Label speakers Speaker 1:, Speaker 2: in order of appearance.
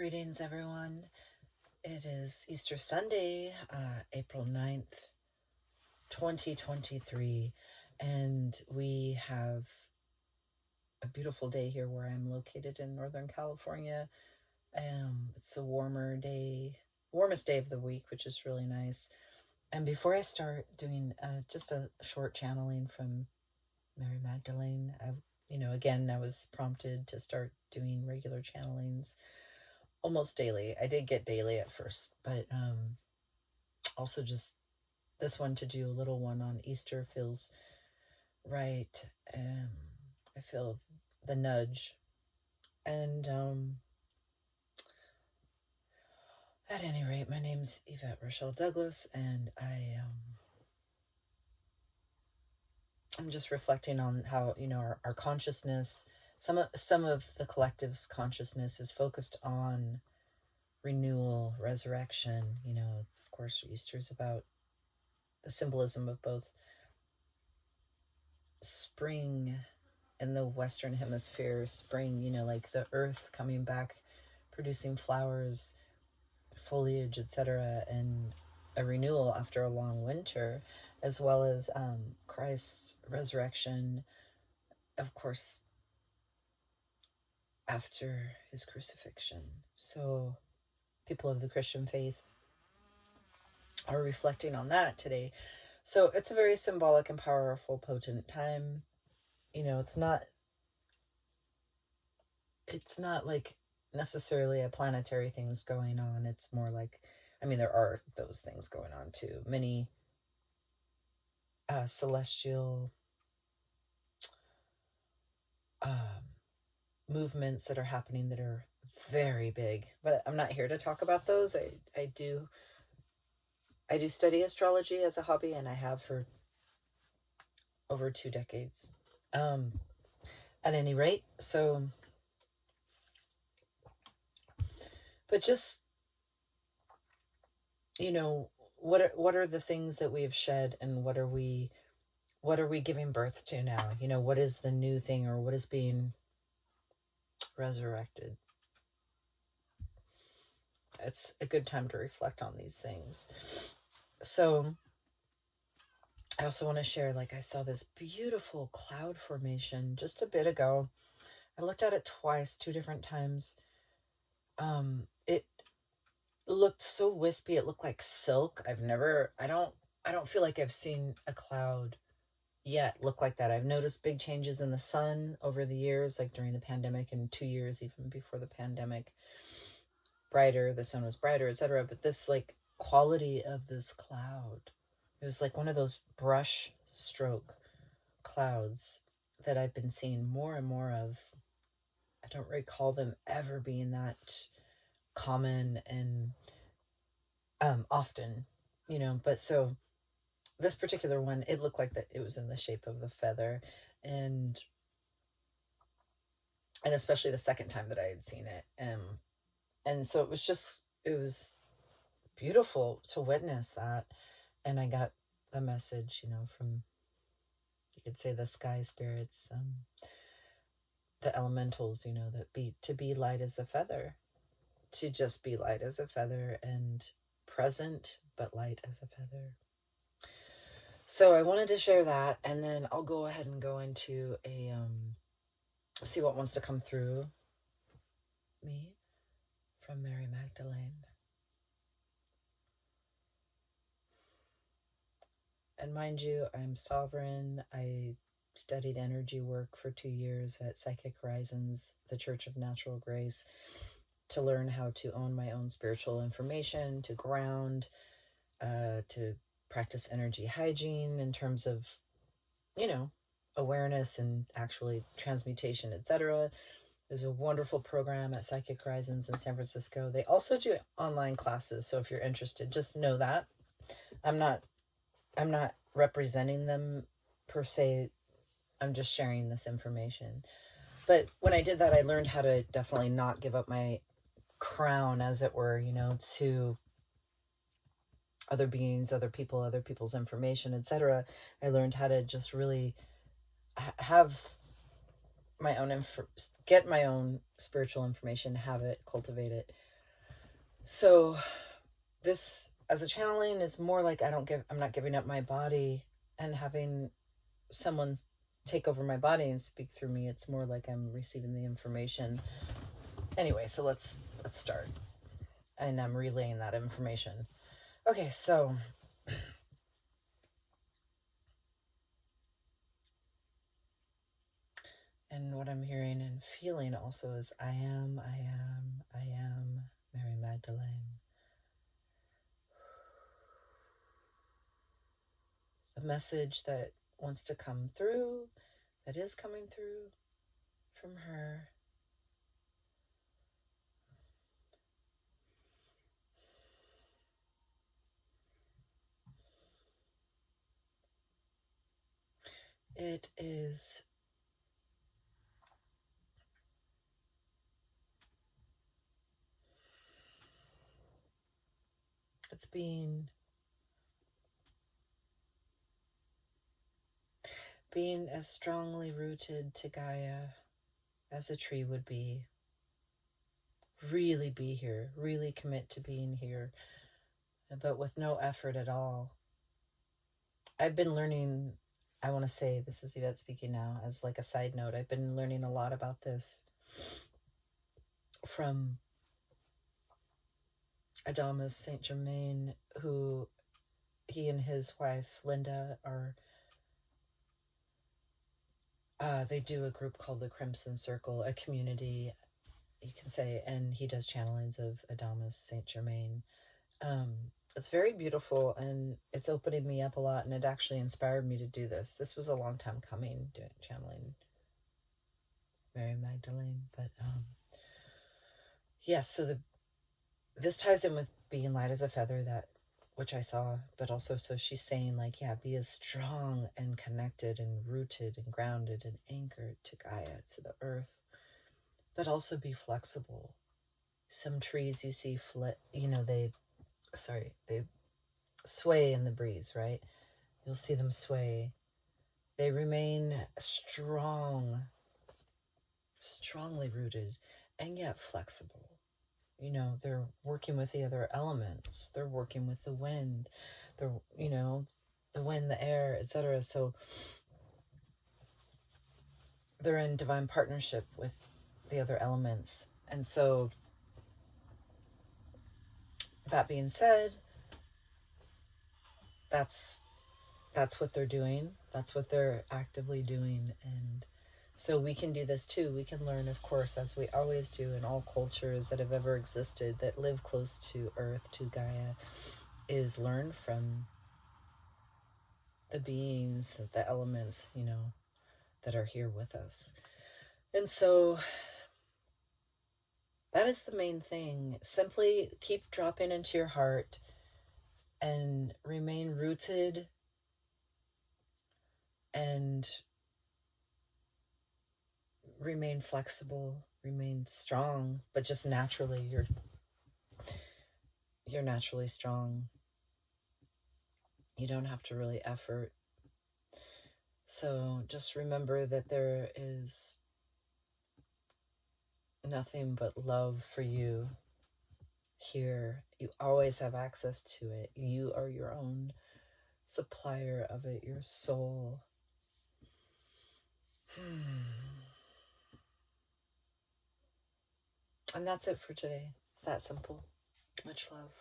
Speaker 1: Greetings, everyone. It is Easter Sunday, April 9th, 2023, and we have a beautiful day here where I'm located in Northern California. It's a warmest day of the week, which is really nice. And before I start doing just a short channeling from Mary Magdalene, I was prompted to start doing regular channelings almost daily. I did get daily at first, but also just this one to do a little one on Easter feels right. I feel the nudge. And at any rate, my name's Yvette Rochelle Douglas, and I'm just reflecting on how, our consciousness, some of the collective's consciousness is focused on renewal, resurrection. Of course, Easter is about the symbolism of both spring in the Western Hemisphere, spring, like the earth coming back, producing flowers, foliage, etc., and a renewal after a long winter, as well as Christ's resurrection, of course, after his crucifixion. So people of the Christian faith are reflecting on that today. So it's a very symbolic and powerful, potent time. It's not like necessarily a planetary things going on. It's more like, there are those things going on too. Many celestial movements that are happening that are very big, but I'm not here to talk about those. I do study astrology as a hobby, and I have for over 2 decades. At any rate, so, but just, what are the things that we have shed, and what are we giving birth to now? What is the new thing, or what is being resurrected? It's a good time to reflect on these things. So I also want to share, I saw this beautiful cloud formation just a bit ago. I looked at it twice, 2 different times. It looked so wispy. It looked like silk. I don't feel like I've seen a cloud yet look like that. I've noticed big changes in the sun over the years, like during the pandemic, and 2 years even before the pandemic. The sun was brighter, etc. But this quality of this cloud, it was like one of those brush stroke clouds that I've been seeing more and more of. I don't recall them ever being that common and often, but so this particular one, it looked like that it was in the shape of the feather, and especially the second time that I had seen it. And so it was beautiful to witness that. And I got the message, from, you could say, the sky spirits, the elementals, to be light as a feather, to just be light as a feather, and present, but light as a feather. So I wanted to share that, and then I'll go ahead and go into see what wants to come through me from Mary Magdalene. And mind you, I'm sovereign. I studied energy work for 2 years at Psychic Horizons, the Church of Natural Grace, to learn how to own my own spiritual information, to ground, to practice energy hygiene in terms of, awareness and actually transmutation, etc. There's a wonderful program at Psychic Horizons in San Francisco. They also do online classes, so if you're interested, just know that. I'm not representing them per se. I'm just sharing this information. But when I did that, I learned how to definitely not give up my crown, as it were, to other beings, other people, other people's information, etc. I learned how to just really have my own get my own spiritual information, have it, cultivate it, So this as a channeling is more like I'm not giving up my body and having someone take over my body and speak through me. It's more like I'm receiving the information. Anyway, so let's start. And I'm relaying that information. Okay, so and what I'm hearing and feeling also is I am Mary Magdalene. The message that wants to come through, that is coming through from her. It is it's being as strongly rooted to Gaia as a tree would be. Really be here, really commit to being here, but with no effort at all. I've been learning, I want to say, this is Yvette speaking now, as like a side note, I've been learning a lot about this from Adamus Saint Germain, who he and his wife Linda are they do a group called the Crimson Circle, a community, you can say, and he does channelings of Adamus Saint Germain. It's very beautiful, and it's opening me up a lot, and it actually inspired me to do this. This was a long time coming, doing channeling Mary Magdalene, but yes, so this ties in with being light as a feather, that which I saw, but also so she's saying like, yeah, be as strong and connected and rooted and grounded and anchored to Gaia, to the earth, but also be flexible. Some trees you see they sway in the breeze, right? You'll see them sway. They remain strongly rooted, and yet flexible. They're working with the other elements. They're working with the wind. They're, the wind, the air, etc. So they're in divine partnership with the other elements. And so that being said, that's what they're doing. That's what they're actively doing. And so we can do this too. We can learn, of course, as we always do in all cultures that have ever existed that live close to Earth, to Gaia, is learn from the beings, the elements, that are here with us. And so that is the main thing. Simply keep dropping into your heart and remain rooted and remain flexible, remain strong, but just naturally you're naturally strong. You don't have to really effort. So just remember that there is nothing but love for you here. You always have access to it. You are your own supplier of it, your soul. And that's it for today. It's that simple. Much love.